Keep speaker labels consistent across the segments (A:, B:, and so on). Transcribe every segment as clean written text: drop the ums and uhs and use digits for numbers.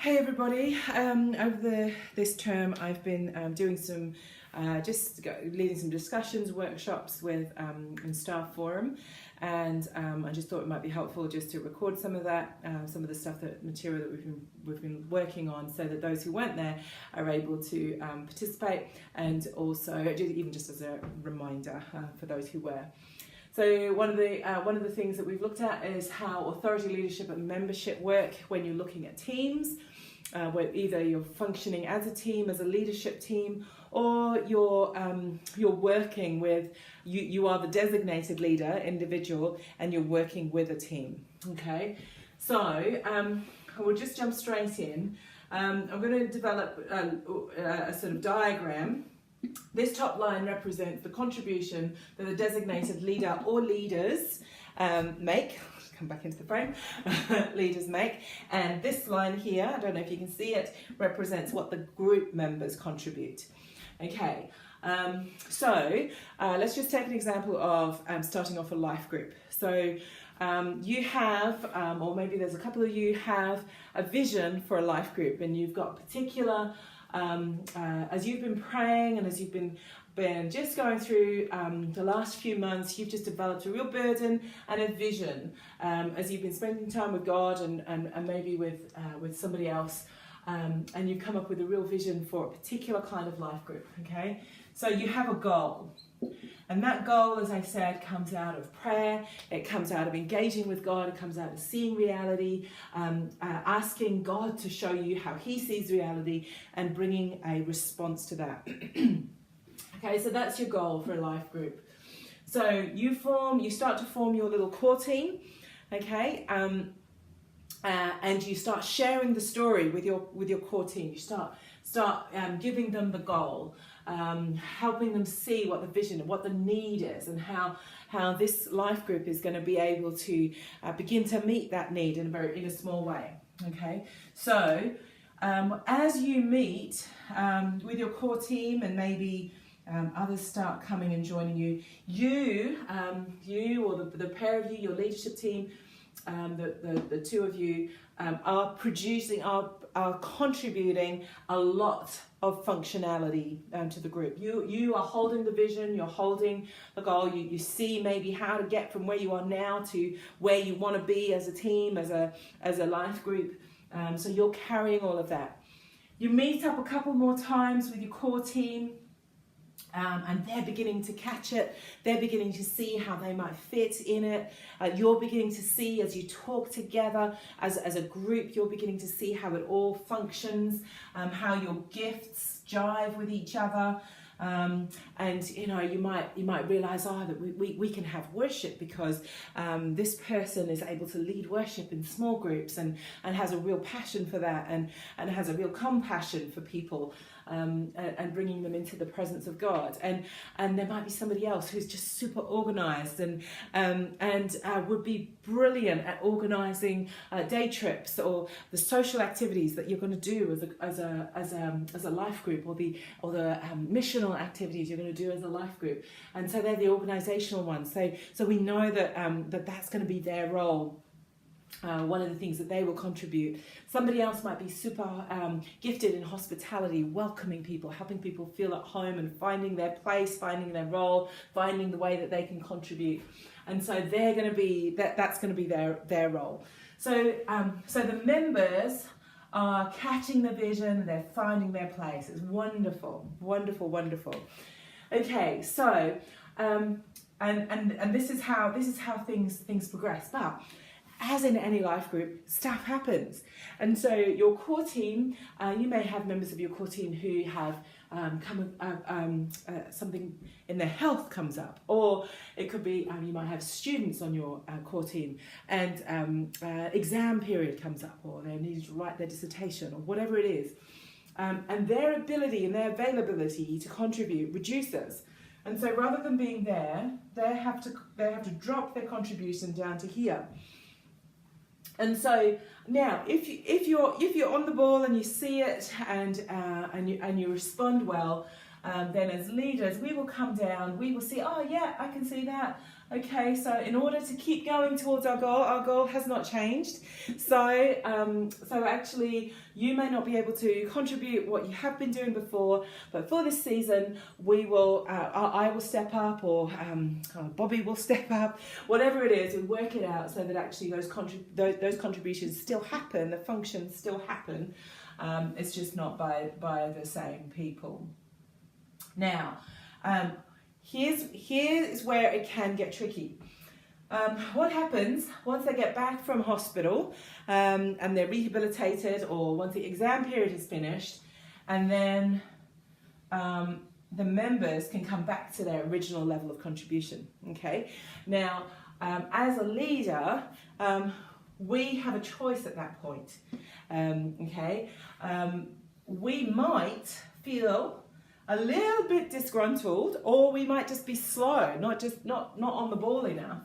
A: Hey everybody, over this term I've been doing some, leading some discussions, workshops with in Staff Forum, and I just thought it might be helpful just to record some of that, some of the stuff, material that we've been working on, so that those who weren't there are able to participate, and also even just as a reminder for those who were. So one of the things that we've looked at is how authority, leadership and membership work when you're looking at teams, where either you're functioning as a team, as a leadership team, or you're working with, you are the designated leader, individual, and you're working with a team. Okay, so we'll just jump straight in. I'm going to develop a sort of diagram. This top line represents the contribution that a designated leader or leaders make. Come back into the frame. Leaders make. And this line here, I don't know if you can see it, represents what the group members contribute. Okay, so let's just take an example of starting off a life group. So you have, or maybe there's a couple of you have a vision for a life group, and you've got particular as you've been praying and as you've been just going through the last few months, you've just developed a real burden and a vision as you've been spending time with God and maybe with somebody else, and you've come up with a real vision for a particular kind of life group. Okay, so you have a goal. And that goal, as I said, comes out of prayer, it comes out of engaging with God, it comes out of seeing reality, asking God to show you how He sees reality and bringing a response to that. Okay, so that's your goal for a life group. So you start to form your little core team, okay, and you start sharing the story with your core team. You start giving them the goal. Helping them see what the vision and what the need is, and how this life group is going to be able to begin to meet that need in a small way. Okay, so as you meet with your core team, and maybe others start coming and joining you, you or the pair of you, your leadership team, the two of you are contributing a lot of functionality to the group. You are holding the vision, you're holding the goal, you see maybe how to get from where you are now to where you want to be as a team, as a life group. So you're carrying all of that. You meet up a couple more times with your core team, and they're beginning to catch it, they're beginning to see how they might fit in it. You're beginning to see, as you talk together as a group, you're beginning to see how it all functions, how your gifts jive with each other. And you might realize that we can have worship because this person is able to lead worship in small groups and has a real passion for that, and has a real compassion for people, and bringing them into the presence of God. And there might be somebody else who's just super organized and would be brilliant at organizing day trips or the social activities that you're going to do as a life group, or the missional activities you're going to do as a life group. And so they're the organizational ones. So we know that that's going to be their role. One of the things that they will contribute. Somebody else might be super gifted in hospitality, welcoming people, helping people feel at home and finding their place, finding their role, finding the way that they can contribute. And so they're going to be that's going to be their role. So the members are catching the vision, they're finding their place. It's wonderful, wonderful, wonderful. Okay, so and this is how things progress. But as in any life group, stuff happens. And so your core team, you may have members of your core team who have something in their health comes up, or it could be you might have students on your core team, and exam period comes up, or they need to write their dissertation, or whatever it is, and their ability and their availability to contribute reduces. And so rather than being there, they have to drop their contribution down to here. And so now, if you're on the ball and you see it and you respond well, then as leaders we will come down. We will see, oh yeah, I can see that. Okay, so in order to keep going towards our goal has not changed. So, so actually, you may not be able to contribute what you have been doing before, but for this season, we will. I will step up, or Bobby will step up. Whatever it is, we work it out so that actually those contributions still happen. The functions still happen. It's just not by the same people. Now. Here's where it can get tricky. What happens once they get back from hospital and they're rehabilitated, or once the exam period is finished, and then the members can come back to their original level of contribution. Okay. Now, as a leader, we have a choice at that point. Okay. We might feel a little bit disgruntled, or we might just be slow, not on the ball enough,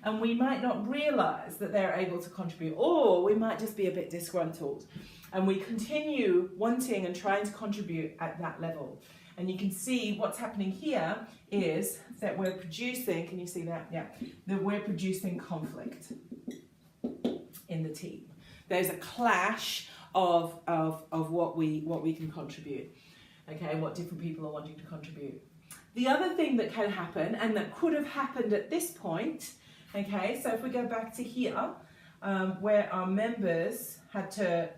A: and we might not realize that they're able to contribute, or we might just be a bit disgruntled, and we continue wanting and trying to contribute at that level. And you can see what's happening here is that we're producing, can you see that? Yeah, that we're producing conflict in the team. There's a clash of what we can contribute. Okay, what different people are wanting to contribute. The other thing that can happen, and that could have happened at this point, okay, so if we go back to here, where our members had to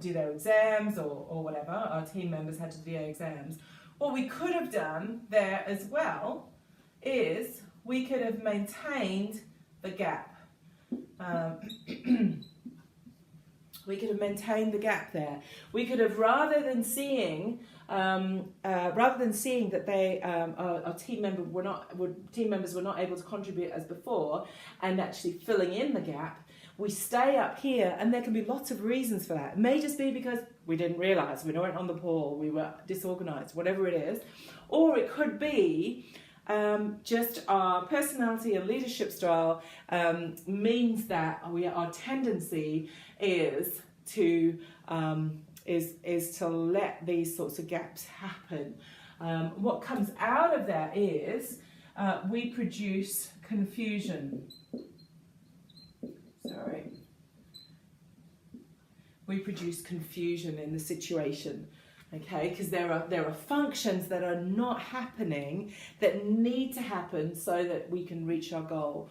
A: do their exams or whatever, our team members had to do their exams, what we could have done there as well is we could have maintained the gap. We could have maintained the gap there. We could have, rather than seeing that they, our team members were not able to contribute as before, and actually filling in the gap, we stay up here, and there can be lots of reasons for that. It may just be because we didn't realise, we weren't on the ball, we were disorganised, whatever it is, or it could be just our personality and leadership style means that our tendency is to let these sorts of gaps happen. What comes out of that is we produce confusion. We produce confusion in the situation. Okay, because there are functions that are not happening that need to happen so that we can reach our goal.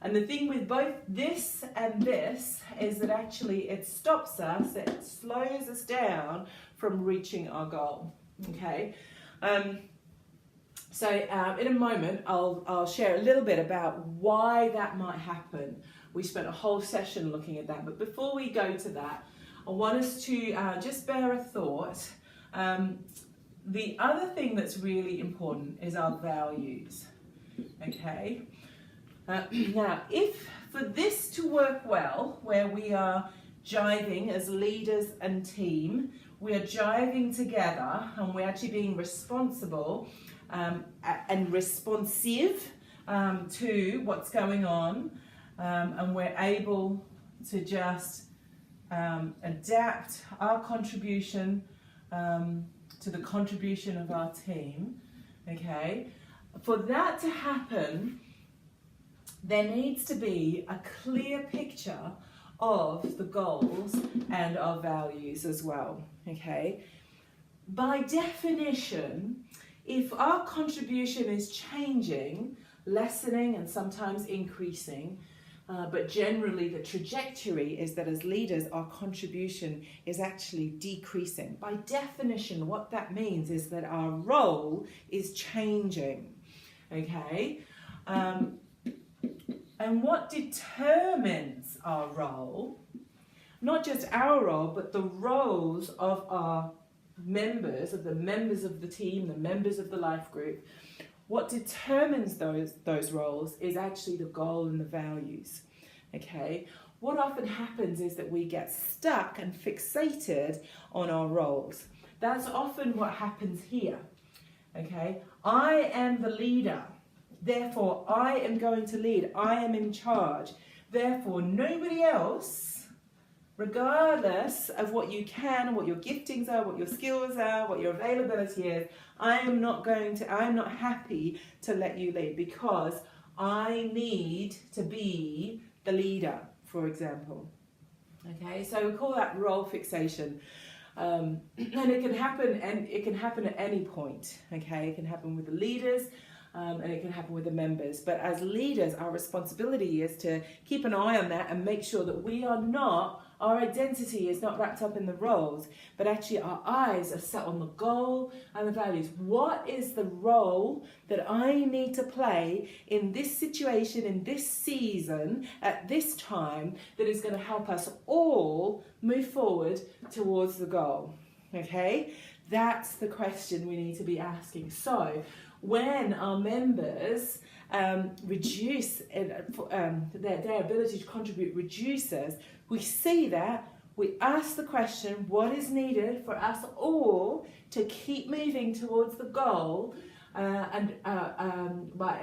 A: And the thing with both this and this is that actually it stops us, it slows us down from reaching our goal. Okay, so in a moment I'll share a little bit about why that might happen. We spent a whole session looking at that, but before we go to that, I want us to just bear a thought. The other thing that's really important is our values. Okay. Now, if for this to work well, where we are jiving as leaders and team, we are jiving together, and we're actually being responsible and responsive to what's going on, and we're able to just adapt our contribution to the contribution of our team. Okay, for that to happen, there needs to be a clear picture of the goals and our values as well. Okay, by definition, if our contribution is changing, lessening and sometimes increasing, but generally the trajectory is that as leaders our contribution is actually decreasing. By definition, what that means is that our role is changing. Okay, and what determines our role, not just our role, but the roles of our members, of the team, the members of the life group, what determines those roles is actually the goal and the values. Okay, what often happens is that we get stuck and fixated on our roles. That's often what happens here. Okay, I am the leader, therefore I am going to lead, I am in charge, therefore nobody else, regardless of what you can, what your giftings are, what your skills are, what your availability is, I am not happy to let you lead, because I need to be the leader, for example. Okay, so we call that role fixation. And it can happen, and it can happen at any point. Okay, it can happen with the leaders, and it can happen with the members. But as leaders, our responsibility is to keep an eye on that and make sure that our identity is not wrapped up in the roles, but actually our eyes are set on the goal and the values. What is the role that I need to play in this situation, in this season, at this time, that is going to help us all move forward towards the goal? Okay, that's the question we need to be asking. So when our members reduce their ability to contribute reduces, we see that, we ask the question, what is needed for us all to keep moving towards the goal, and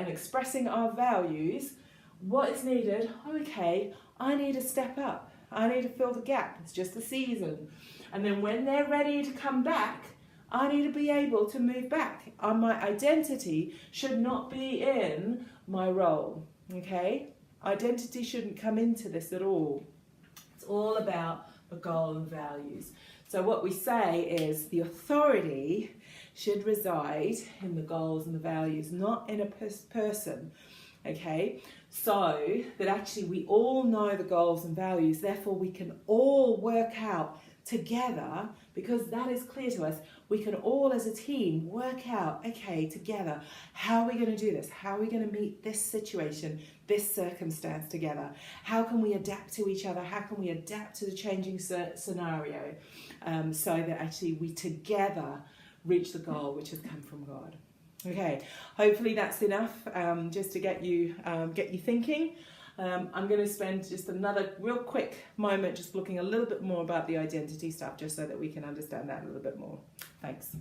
A: expressing our values? What is needed? Okay, I need to step up. I need to fill the gap. It's just a season. And then when they're ready to come back, I need to be able to move back. My identity should not be in my role, okay? Identity shouldn't come into this at all. It's all about the goal and values. So what we say is the authority should reside in the goals and the values, not in a person, okay? So that actually we all know the goals and values, therefore we can all work out together, because that is clear to us. We can all as a team work out, okay, together, how are we going to do this? How are we going to meet this situation, this circumstance together? How can we adapt to each other? How can we adapt to the changing scenario, so that actually we together reach the goal which has come from God? Okay, hopefully that's enough just to get you thinking. I'm going to spend just another real quick moment just looking a little bit more about the identity stuff, just so that we can understand that a little bit more. Thanks.